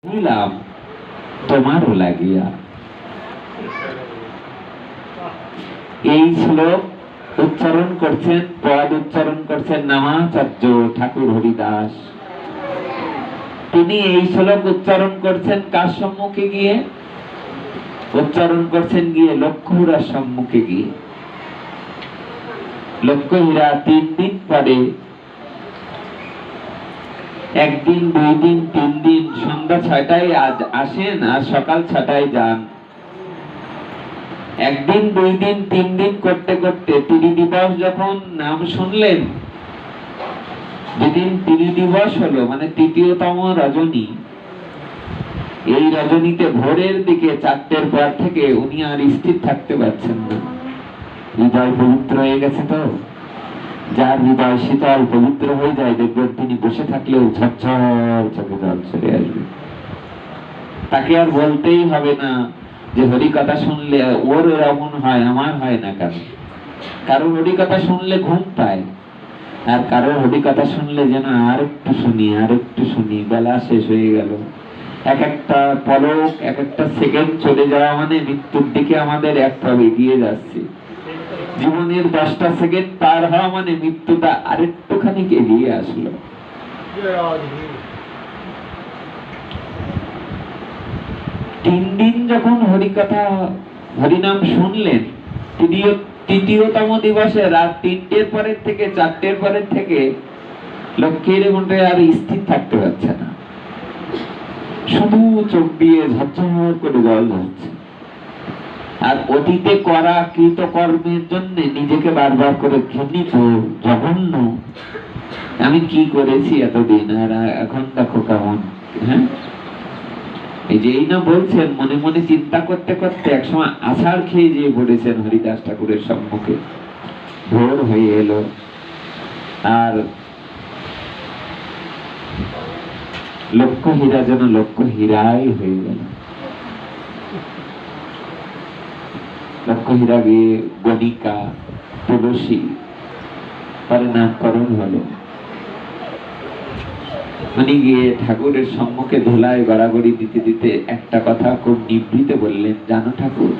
দিলাম তোমারও লাগিয়া। এই শ্লোক উচ্চারণ করছেন, পদ উচ্চারণ করছেন নামাচার্য ঠাকুর হরিদাস। তিনি এই শ্লোক উচ্চারণ করছেন কার সম্মুখে গিয়ে? উচ্চারণ করছেন গিয়ে লক্ষ্মীহীরার সম্মুখে গিয়ে। লক্ষ্মীহীরা 3 দিন পরে, একদিন, 2 দিন, 3 দিন, সন্ধ্যা 6টায় আজ আসেন আর সকাল 6টায় যান। একদিন, 2 দিন, 3 দিন করতে করতে ত্রিদিবস যখন নাম শুনলেন, যেদিন ত্রিদিবস হলো মানে তৃতীয়তম রজনী, এই রজনীতে ভোরের দিকে 4টের পর থেকে উনি আর স্থির থাকতে পারছেন না। হৃদয় পবিত্র হয়ে গেছে তো, যার হৃদয় শীতল পবিত্র হয়ে যায় দেখবেন তিনি বসে থাকলেও ঝরঝর চোখে জল চলে আসবে। তাকে আর বলতেই হবে না যে হরি কথা শুনলে ওর এমন হয়, আমার হয় না কেন। কারণ হরি কথা শুনলে ঘুম পায়, আর কারোর হরি কথা শুনলে যেন আর একটু শুনি, আর একটু শুনি, বেলা শেষ হয়ে গেল। এক একটা পলক, এক একটা সেকেন্ড চলে যাওয়া মানে মৃত্যুর দিকে আমাদের এক পা এগিয়ে যাচ্ছে। জীবনের 10টা সেকেন্ড পার হওয়া মানে মৃত্যুটা আরেকটুখানি এগিয়ে আসলো। 3 দিন যখন হরিকথা হরিনাম শুনলেন, তৃতীয়তম দিবসে রাত 3টের পরের থেকে 4টের পরের থেকে লক্ষ্মীর মধ্যে আর স্থির থাকতে পারছে না, শুধু চোখ দিয়ে ঝরঝর করে জল ঝরছে। আর অতীতে করা কৃত কর্মের জন্য নিজেকে বারবার করে ঘৃণিত, জঘন্য, আমি কি করেছি এতদিন, আর এখন দেখো কেমন। হ্যাঁ, এই যে এই না বলছেন, মনে মনে চিন্তা করতে করতে একসময় আষাঢ় খেয়ে যেয়ে পড়েছেন হরিদাস ঠাকুরের সম্মুখে। ভোর হয়ে এলো আর লক্ষ্মীহীরা যেন লক্ষ্মীহীরাই হয়ে গেল। লক্ষ্মীহীরা গিয়ে গণিকা, তুলসী পরে নামকরণ হলো। উনি গিয়ে ঠাকুরের সম্মুখে ধুলায় গড়াগড়ি দিতে দিতে একটা কথা খুব নিভৃতে বললেন, জানো ঠাকুর,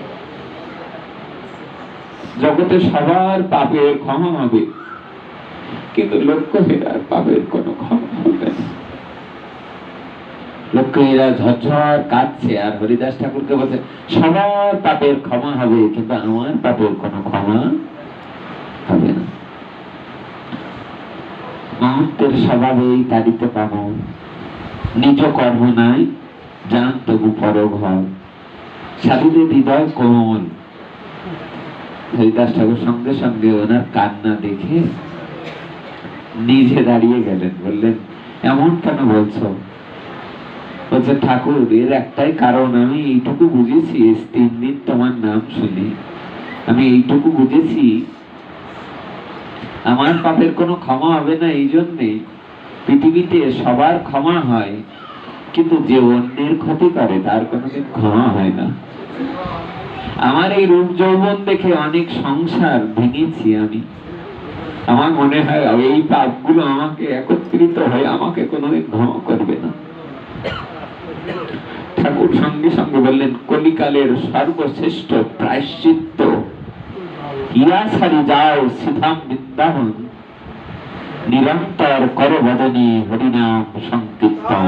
জগতে সবার পাপের ক্ষমা হবে, কিন্তু লক্ষ্মীহীরার পাপের কোনো ক্ষমা হবে না। লক্ষ্মীহীরা ঝরঝর কাঁদছে আর হরিদাস ঠাকুরকে বলছে, সবার পাপের ক্ষমা হবে কিন্তু আমার পাপের কোনো ক্ষমা হবে না। মহত্বের স্বভাবেই তাড়িতে পাব, নিজ কর্ম নাই জান তবু পরঘর, সাধুদের হৃদয় কোমল। হরিদাস ঠাকুর সঙ্গে সঙ্গে ওনার কান্না দেখে নিজে দাঁড়িয়ে গেলেন, বললেন, এমন কেন বলছো? বলছে, ঠাকুর, এর একটাই কারণ, আমি এইটুকু বুঝেছি, 3 দিন তোমার নাম শুনি আমি এইটুকু বুঝেছি, আমার পাপের কোনো ক্ষমা হবে না। এই জন্যে পৃথিবীতে সবার ক্ষমা হয়, কিন্তু যে অন্যের ক্ষতি করে তার কোনোদিন ক্ষমা হয় না। আমার এই রূপ যৌবন দেখে অনেক সংসার ভেঙেছি আমি, আমার মনে হয় এই পাপগুলো আমাকে একত্রিত হয়ে আমাকে কোনোদিন ক্ষমা করবে না। ঠাকুর সঙ্গে সঙ্গে বললেন, কলিকালের সর্বশ্রেষ্ঠ প্রায়শ্চিত্ত, ইয়া ছাড়ি যাও সিধাম বৃন্দাবন, নিরন্তর কর বদনে হরিনাম সংকীর্তন।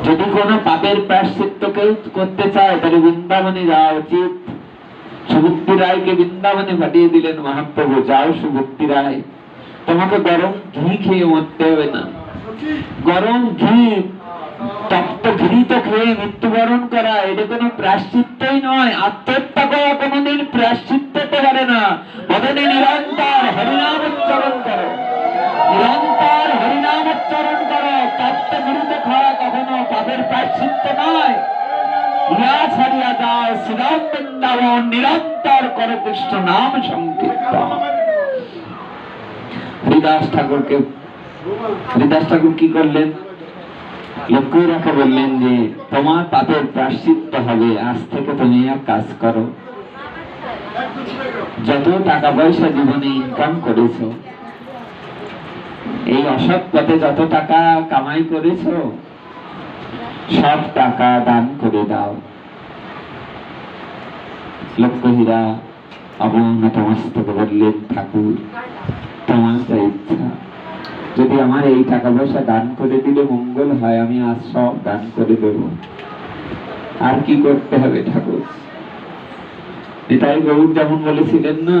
যদি কোনো পাপের প্রায়শ্চিত্ত কেউ করতে চায় তাহলে বৃন্দাবনে যাওয়া উচিত। সুভক্তি রায়কে বৃন্দাবনে পাঠিয়ে দিলেন মহাপ্রভু, যাও সুভক্তি রায়, তোমাকে গরম ঘি খেয়ে মরতে হবে না। গরম ঘি, তপ্ত ঘৃত খেয়ে মৃত্যুবরণ করা, এটা কোনো প্রায়শ্চিত্তই নয়। আত্মহত্যা করা কোনোদিন প্রায়শ্চিত্ত হতে পারে না। বদনে নিরন্তর হরিনাম উচ্চারণ করো, নিরন্তর হরিনাম উচ্চারণ করো। তপ্ত ঘৃত খাওয়া কখনো পাপের প্রায়শ্চিত্ত নয়। ইয়া ছাড়িয়া যাও শ্রীরাম বৃন্দাবন, নিরন্তর করো কৃষ্ণ নাম সংকীর্তন। হরিদাস ঠাকুর কি করলেন? লক্ষ্মীহীরাকে বললেন যে তোমার পাপের প্রায়শ্চিত্ত হবে, আজ থেকে তুমি এক কাজ করো, যত টাকা পয়সা জীবনে ইনকাম করেছো, এই অসৎ পথে যত টাকা কামাই করেছো, সব টাকা দান করে দাও। লক্ষ্মীরা অবনত মস্তকে বললেন, ঠাকুর তোমার যা ইচ্ছা, যদি আমার এই টাকা পয়সা দান করে দিলে মঙ্গল হয়, আমি আজ সব দান করে দেব। আর কি করতে হবে ঠাকুর? নিতাই গৌর যেমন বলেছিলেন না,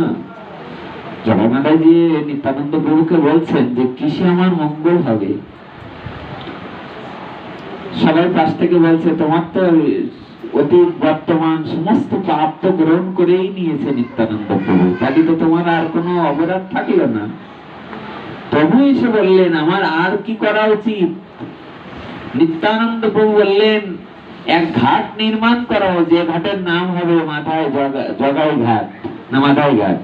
জগন্নাথজি নিত্যানন্দ প্রভুকে বলছেন যে কিসে আমার মঙ্গল হবে। সবাই পাশ থেকে বলছে, তোমার তো অতীত বর্তমান সমস্ত পাপ তো গ্রহণ করেই নিয়েছে নিত্যানন্দ প্রভু, তাহলে তো তোমার আর কোনো অপরাধ থাকলো না। প্রভু এসে বললেন, আমার আর কি করা উচিত? নিত্যানন্দ প্রভু বললেন, এক ঘাট নির্মাণ করো, যে ঘাটের নাম হবে মাথায় জগাই ঘাট না মাথায় ঘাট,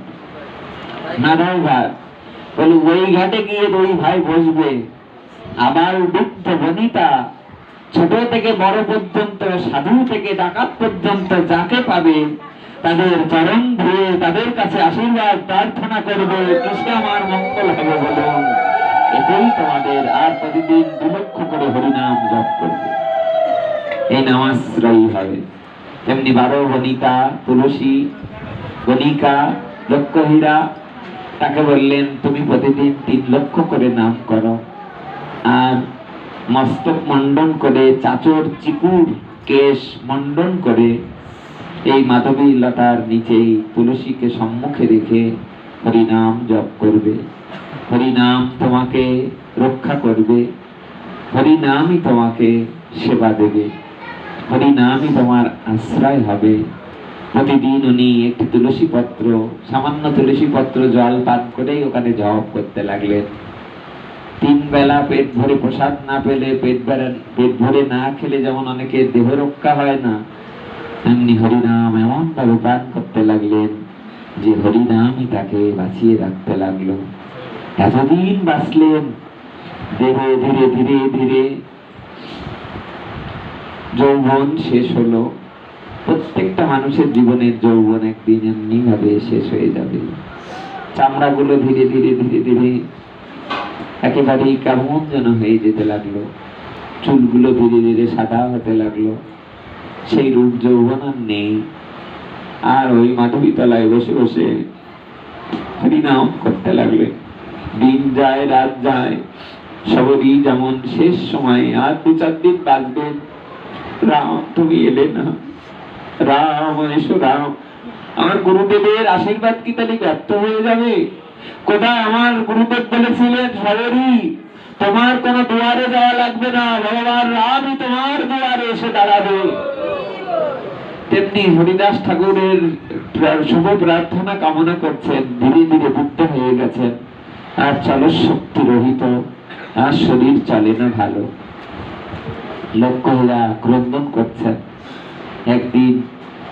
মাথায় ঘাট। বলে ওই ঘাটে গিয়ে দুই ভাই বসবে, আবার বৃদ্ধ বনিতা ছোট থেকে বড় পর্যন্ত, সাধু থেকে ডাকাত পর্যন্ত যাকে পাবে তাদের চরণ ধুয়ে তাদের কাছে আশীর্বাদ প্রার্থনা করবে, কিসে আমার মঙ্গল হবে বলুন? এটাই তোমাদের। আর প্রতিদিন 2 লক্ষ করে হরিনাম জপ করবে, এই নামাশ্রয়ী হবে। তেমনি 12 বনিতা, তুলসী, গণিকা, লক্ষ্মীরা তাকে বললেন, তুমি প্রতিদিন 3 লক্ষ করে নাম করো, আর মস্তক মণ্ডন করে, চাচর চিকুর কেশ মণ্ডন করে এই মাধবী লতার নিচেই তুলসীকে সম্মুখে রেখে হরিনাম জপ করবে। হরিনাম তোমাকে রক্ষা করবে, হরিনামই তোমাকে সেবা দেবে, হরিনামই তোমার আশ্রয় হবে। প্রতিদিন উনি একটি তুলসী পত্র, সামান্য তুলসী পত্র জল পান করেই ওখানে জপ করতে লাগলেন। 3 বেলা পেট ভরে প্রসাদ না পেলে, পেট ভরে না খেলে যেমন অনেকে দেহ রক্ষা হয় না, এমনি হরিনাম এমন ভাবে পান করতে লাগলেন যে হরিনামই তাকে বাঁচিয়ে রাখতে লাগলো। এতদিন বাঁচলেন। ধীরে ধীরে ধীরে ধীরে যৌবন শেষ হলো। প্রত্যেকটা মানুষের জীবনের যৌবন একদিন এমনি ভাবে শেষ হয়ে যাবে। চামড়াগুলো ধীরে ধীরে ধীরে ধীরে একেবারেই কেমন যেন হয়ে যেতে লাগলো, চুলগুলো ধীরে ধীরে সাদা হতে লাগলো, সেই রূপ যৌবন আর নেই। আর ওই মাধবী তলায় বসে বসে হরিনাম করতে লাগলেন। দিন যায় রাত যায়, সবরই যেমন শেষ সময়, আর 2-4 দিন বাঁচবেন। রাম তুমি এলে না, রাম এসো রাম। আমার গুরুদেবের আশীর্বাদ কি তাহলে ব্যর্থ হয়ে যাবে? কোথায় আমার গুরুদেব বলেছিলেন, সবরই তোমার কোনো দুয়ারে যাওয়া লাগবে না, ভগবান রামই তোমার দুয়ারে এসে দাঁড়াবে। তেমনি হরিদাস ঠাকুরের শুভ প্রার্থনা কামনা করছেন, ধীরে ধীরে বুদ্ধ হয়ে গেছেন, আর চলস শক্তি রহিত, আর শরীর চলে না ভালো। লক্ষ্যরা ক্রন্দন করছেন। একদিন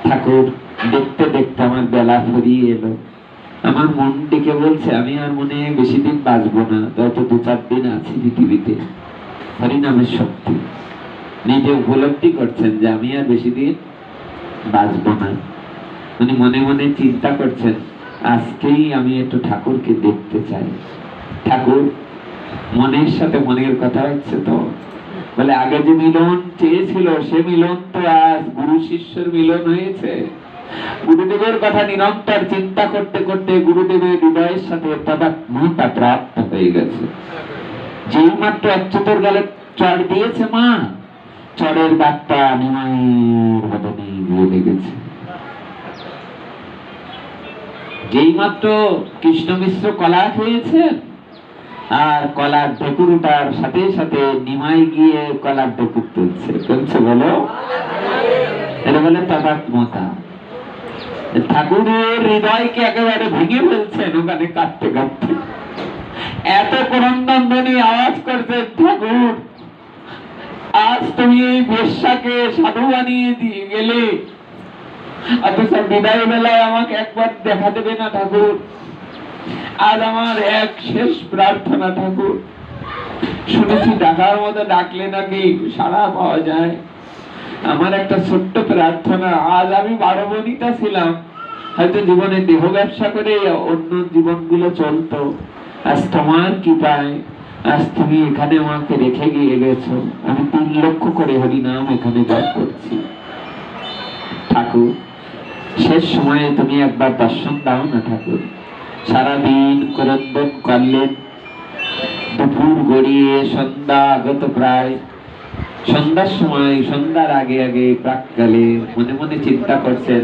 ঠাকুর দেখতে দেখতে আমার বেলা ফুরিয়ে এলো। আমার মন ডেকে বলছে, আমি আর মনে বেশি দিন বাঁচবো না, যত 2-4 দিন আছি পৃথিবীতে। হরিনামের শক্তি নিজে উপলব্ধি করছেন যে আমি আর বেশি দিন বাঁচবো না। উনি মনে মনে চিন্তা করছেন, আজকেই আমি একটু ঠাকুরকে দেখতে চাই। ঠাকুর মনের সাথে মনের কথা হচ্ছে তো। বলে আগে যে মিলন চেয়েছিল, সে মিলন তো আজ গুরু শিষ্যের মিলন হয়েছে। গুরুদেবের কথা নিরন্তর চিন্তা করতে করতে গুরুদেবের হৃদয়ের সাথে তাদাত্ম্যতা প্রাপ্ত হয়ে গেছে। যেই মাত্র অচ্যুতর গালে চড় দিয়েছে মা, চড়ের দাগটা নিমাইয়ের বদনে গিয়ে লেগেছে। যেই মাত্র কৃষ্ণ মিশ্র কলা খেয়েছেন, আর কলার ঢেকুরটার সাথে সাথে নিমাই গিয়ে কলার ঢেকুর তুলছে বলো, এটা বলে তাদাত্ম্যতা। ঠাকুরের হৃদয়কে একেবারে ভেঙে ফেলছেন ওখানে কাঁদতে কাঁদতে। এত করন্দনী আওয়াজ করছেন, ঠাকুর আজ তুমি এই বেশ্যাকে সাধু বানিয়ে দিয়ে গেলে, অথচ বিদায় বেলায় আমাকে একবার দেখা দেবে না ঠাকুর? আজ আমার এক শেষ প্রার্থনা ঠাকুর। শুনেছি ডাকার মতো ডাকলে নাকি সাড়া পাওয়া যায়। আমার একটা ছোট্ট প্রার্থনা, আজ আমি 12 বনিতা ছিলাম, হয়তো জীবনে দেহ ব্যবসা করে অন্য জীবনগুলো চলতো, আজ তোমার কৃপায় আজ তুমি এখানে আমাকে রেখে গিয়ে গেছো, আমি 3 লক্ষ করে হরিনাম এখানে জপ করছি। ঠাকুর, শেষ সময়ে তুমি একবার দর্শন দাও না ঠাকুর। সারাদিন করন্দন করলেন, দুপুর গড়িয়ে সন্ধ্যা আগত প্রায়। সন্ধ্যার সময়, সন্ধ্যার আগে আগে প্রাককালে মনে মনে চিন্তা করছেন,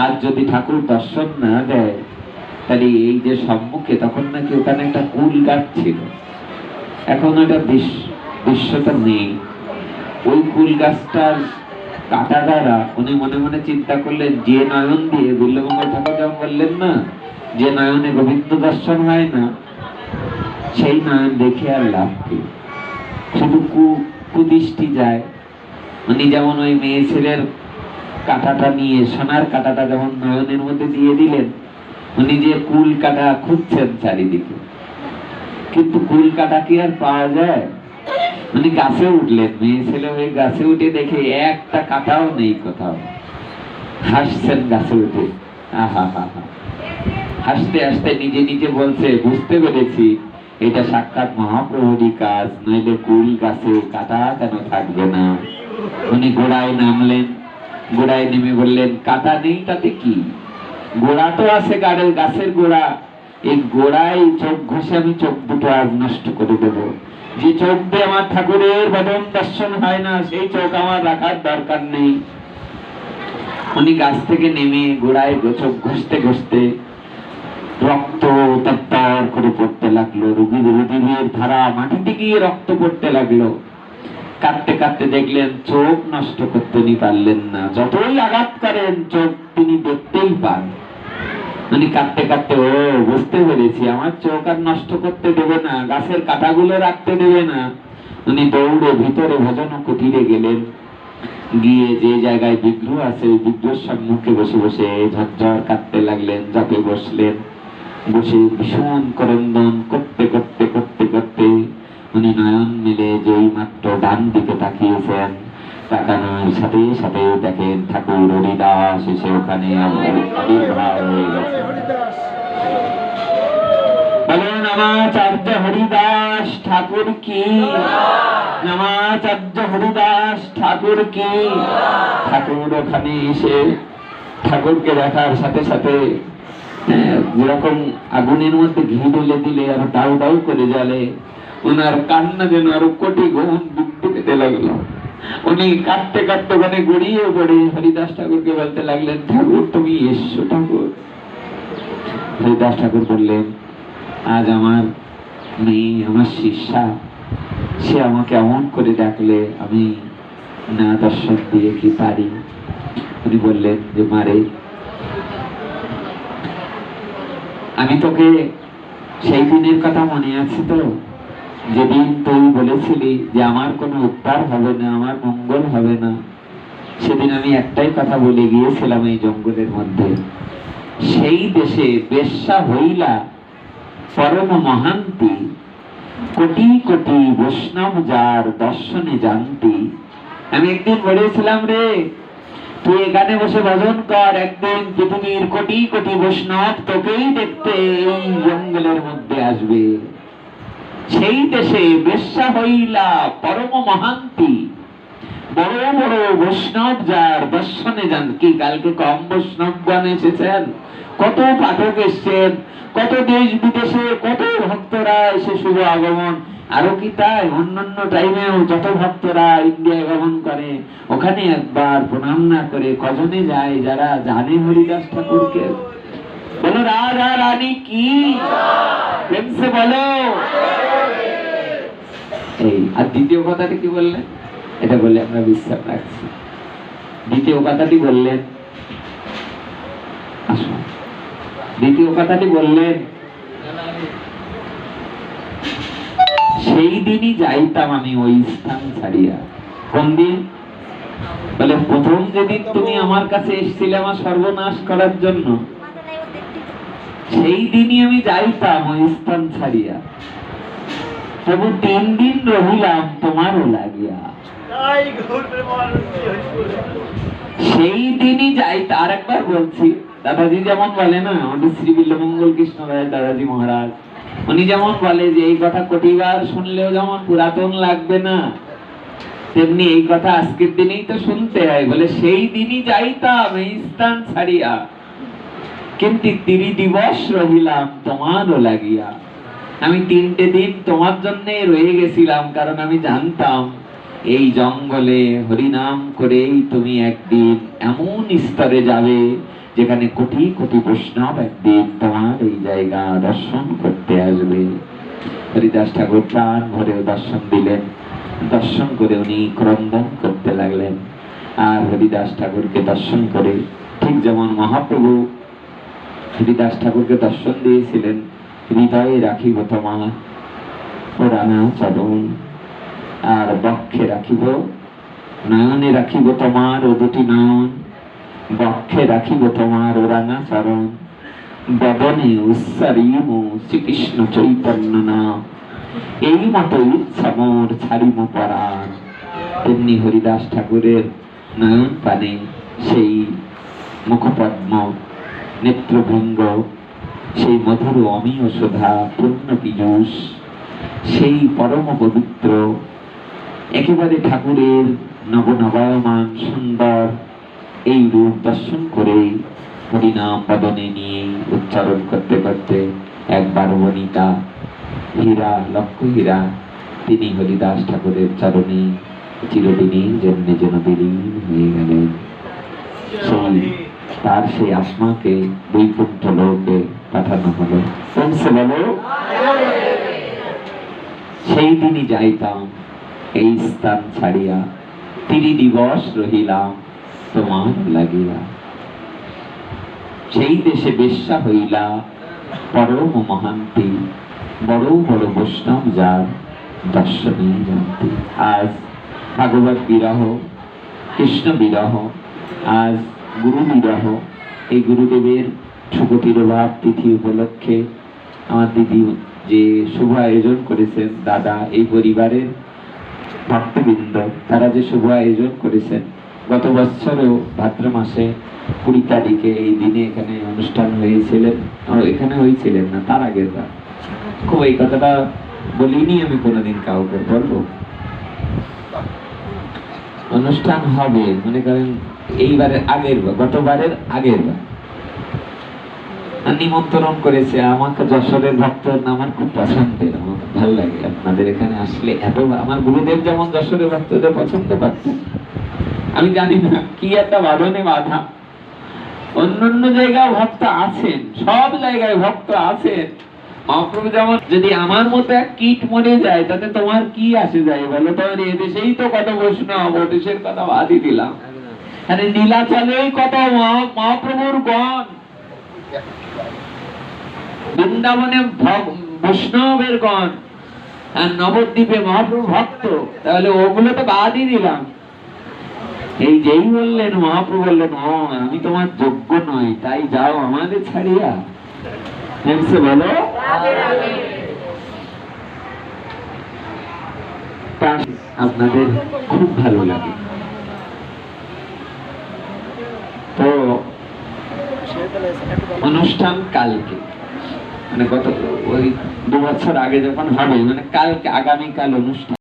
আর যদি ঠাকুর দর্শন না দেয় তাহলে এই যে সম্মুখে, তখন নাকি ওখানে একটা কুল গাছ ছিল, এখন ওটা দৃশ্যটা নেই। ওই কুল গাছটার কাটা দ্বারা উনি মনে মনে চিন্তা করলেন, যে নয়ন দিয়ে বিল্লমঙ্গল ঠাকুর যেমন বললেন না, যে নয়নে গোবিন্দ দর্শন হয় না, সেই নয়ন দেখে আর লাভ কি, শুধু কুদৃষ্টি যায়। উনি যেমন ওই মেয়ে ছেলের কাঁটাটা নিয়ে, সোনার কাঁটাটা যেমন নয়নের মধ্যে দিয়ে দিলেন, উনি যে কুল কাটা খুঁজছেন চারিদিকে, কিন্তু কুল কাটা কি আর পাওয়া যায়? উনি গাছে উঠলেন, মেয়ে ছেলে হয়ে গাছে উঠে দেখে একটা কাঁটাও নেই কোথাও। হাসছেন গাছে উঠে, আহা হা হা। হাসতে হাসতে নিজে নিজে বলছে, বুঝতে পেরেছি এটা সাক্ষাৎ মহাপ্রভুরই কাজ, নইলে কুল গাছে কাঁটা কেন থাকবে না। উনি গোড়ায় নামলেন, গোড়ায় নেমে বললেন, কাঁটা নেই তাতে কি, গোড়া তো আছে, গাছের গোড়া, এই গোড়ায় চোখ ঘষে আমি চোখ দুটো আজ নষ্ট করে দেব। যে চোখ দিয়ে আমার ঠাকুরের বদন দর্শন হয় না, সেই চোখ আমার রাখার দরকার নেই। উনি গাছ থেকে নেমে গোড়ায় চোখ ঘষতে ঘষতে রক্ত তরতর করে পড়তে লাগলো, রুগীর ধারা মাটিতে গিয়ে রক্ত পড়তে লাগলো। কাঁদতে কাঁদতে দেখলেন চোখ নষ্ট করতে পারলেন না, যতই আঘাত করেন চোখ তিনি দেখতেই পান। উনি কাঁদতে কাঁদতে, ও বুঝতে পেরেছি, আমার চোখ আর নষ্ট করতে দেবে না, গাছের কাঁটাগুলো রাখতে দেবে না। উনি দৌড়ে ভিতরে ভজন কুটিরে গেলেন, গিয়ে যে জায়গায় বিগ্রহ আছে ওই বিগ্রহের সম্মুখে বসে বসে ঝরঝর কাঁদতে লাগলেন। যাতে বসলেন, বসে ভীষণ করন্দন করতে করতে করতে করতে উনি নয়ন মিলে যেই মাত্র ডান দিকে তাকিয়েছেন, তাকানোর সাথে সাথে দেখেন ঠাকুর হরিদাস এসে ওখানে আবির্ভাব হয়ে গেছে। বলেন নামাচার্য হরিদাস ঠাকুর কি, নামাচার্য হরিদাস ঠাকুর কি। ঠাকুর ওখানে এসে ঠাকুরকে দেখার সাথে সাথে যেরকম আগুনের মধ্যে ঘি ঢেলে দিলে আর দাউ দাউ করে জ্বলে, ওনার কান্না যেন আরো কোটি গুণ বৃদ্ধি পেতে লাগলো। উনি কাঁদতে কাঁদতে ওখানে গড়িয়ে পড়ে হরিদাস ঠাকুরকে বলতে লাগলেন, ঠাকুর তুমি এসছো ঠাকুর। হরিদাস ঠাকুর বললেন, আজ আমার মেয়ে, আমার শিষ্যা, সে আমাকে এমন করে ডাকলে আমি না দর্শন দিয়ে কি পারি। উনি বললেন যে, মারে, আমি তোকে সেই দিনের কথা মনে আছে তো, যেদিন তুই বলেছিলি যে আমার কোনো উদ্ধার হবে না, আমার মঙ্গল হবে না। সেদিন আমি একটাই কথা বলে গিয়েছিলাম এই জঙ্গলের মধ্যে, সেই দেশে বেশ্যা হইলা পরম মহান্তি, কোটি কোটি বৈষ্ণব যার দর্শনে জানতি। আমি একদিন বলেছিলাম, রে তুই এখানে বসে ভজন কর, একদিন পৃথিবীর কোটি কোটি বৈষ্ণব তোকেই দেখতে এই জঙ্গলের মধ্যে আসবে। সেই দেশে বেশ্যা হইলা পরম মহান্তি, বড় বড় বৈষ্ণব যার দর্শনে যান। কি কালকে কম বৈষ্ণবগণ এসেছেন? কত পাঠক এসছেন, কত দেশ বিদেশে কত ভক্তরা এসে শুভ আগমন। আরো কি তাই, অন্যান্য টাইমেও যত ভক্তরা ইন্ডিয়া আগমন করে, ওখানে একবার প্রণাম না করে কজনে যায় যারা জানে হরিদাস ঠাকুরকে? বলো রাধা রানী কি, প্রেম সে বলো। এই আর দ্বিতীয় কথাটি কি বললেন, এটা বলে আমরা বিশ্বাস রাখছি। দ্বিতীয় কথাটি বললেন, আসুন, দ্বিতীয় কথাটি বললেন, সেই দিনই যাইতাম আমি ওই স্থান ছাড়িয়া। কোন দিন? বলে প্রথম যেদিন তুমি আমার কাছে এসেছিলে আমার সর্বনাশ করার জন্য, সেই দিনই আমি যাইতাম ওই স্থান ছাড়িয়া। তবু 3 দিন রহিলাম তোমারও লাগিয়া। সেই দিনই যাইতা। আর একবার বলছি, দাদাজি যেমন বলে না, আমাদের শ্রী বিল্লমঙ্গল কৃষ্ণ রায় দাদাজি মহারাজ, উনি যেমন বলে যে এই কথা কোটিবার শুনলেও যেমন পুরাতন লাগবে না, তেমনি এই কথা আজকের দিনেই তো শুনতে হয়। বলে সেই দিনই যাইতাম এই স্থান ছাড়িয়া, কিন্তু ৩০ দিবস রহিলাম তোমারও লাগিয়া। আমি ৩টে দিন তোমার জন্য রয়ে গেছিলাম, কারণ আমি জানতাম এই জঙ্গলে হরিনাম করেই তুমি একদিন এমন স্তরে যাবে যেখানে কোটি কোটি বৈষ্ণব একদিন তোমার এই জায়গা দর্শন করতে আসবে। হরিদাস ঠাকুর প্রাণ ভরে দর্শন দিলেন। দর্শন করে উনি ক্রন্দন করতে লাগলেন। আর হরিদাস ঠাকুরকে দর্শন করে, ঠিক যেমন মহাপ্রভু হরিদাস ঠাকুরকে দর্শন দিয়েছিলেন, হৃদয়ে রাখিব তোমার পুরানা চরণ, আর বক্ষে রাখিব, নয়নে রাখিব তোমার ও দুটি নয়ন, বক্ষে রাখিব তোমার ও রাঙা চরণ, বদনে উচ্চারিব শ্রীকৃষ্ণ চৈতন্য নাম, এই মতো ইচ্ছা মোর ছাড়িব পরাণ। তেমনি হরিদাস ঠাকুরের নয়ন পানে সেই মুখপদ্ম, নেত্রভৃঙ্গ, সেই মধুর অমীয় সুধা পূর্ণ পীযূষ, সেই পরম পবিত্র একেবারে ঠাকুরের নবনবায়মান সুন্দর এই রূপ দর্শন করে হরিনাম বদনে নিয়ে উচ্চারণ করতে করতে একবার বনিতা হীরা, লক্ষ হীরা, তিনি হরিদাস ঠাকুরের চরণে চিরদিনের জন্য যেন বিলীন হয়ে গেলেন। সেই তার সেই আত্মাকে বৈকুণ্ঠ লোকে পাঠানো হলো। বলো সেই দিনই যাইতাম এই স্থান ছাড়িয়া, ৩০ দিবস রহিলাম তোমার লাগিয়া। সেই দেশে বেশ্যা হইলা পরম মহান্তি, বড় বড় বৈষ্ণব যার দর্শনে জানতি। আজ ভাগবত বিরহ, কৃষ্ণ বিরহ, আজ গুরু বিরহ। এই গুরুদেবের শুভ তিরোভাব তিথি উপলক্ষে আমার দিদি যে শুভ আয়োজন করেছেন, দাদা, এই পরিবারের ভক্তবৃন্দ, তারা যে শুভ আয়োজন করেছেন, গত বছরও ভাদ্র মাসে ২০ তারিখে এই দিনে এখানে অনুষ্ঠান হয়েছিলেন। এখানে হয়েছিলেন না, তার আগের বার। খুব এই কথাটা বলিনি আমি কোনোদিন কাউকে, বলবো অনুষ্ঠান হবে, মনে করেন এইবারের আগের বার, গতবারের আগের বার নিমন্ত্রণ করেছে আমাকে। যশোরের ভক্ত আমার খুব পছন্দের, আমার ভালো লাগে আপনাদের এখানে আসলে। এত আমার গুরুদেব যেমন যশোরের ভক্তদের পছন্দ করতেন, আমি জানি না কি একটা বাঁধনে বাধা। অন্য জায়গায় ভক্ত আছেন, সব জায়গায় ভক্ত আছেন। মহাপ্রভু যেমন, যদি আমার মতো এক কীট মরে যায় তাতে তোমার কি আসে যায় বলো? তোমার এদেশেই তো কত বৈষ্ণব, ও দেশের কথা বাদই দিলাম, নীলাচলেই কত মহাপ্রভুর গণ, বৃন্দাবনে বৈষ্ণবের গণ, আর নবদ্বীপে মহাপ্রভু ভক্ত, তাহলে ওগুলো তো বাদই দিলাম। এই যেই বললেন মহাপ্রভু বললেন, ও আমি তোমার যোগ্য নই, তাই যাও আমাদের ছাড়িয়া। বলো আপনাদের খুব ভালো লাগে তো। অনুষ্ঠান কালকে, মানে গত ওই ২ বছর আগে যখন হবে, মানে কালকে, আগামীকাল অনুষ্ঠান।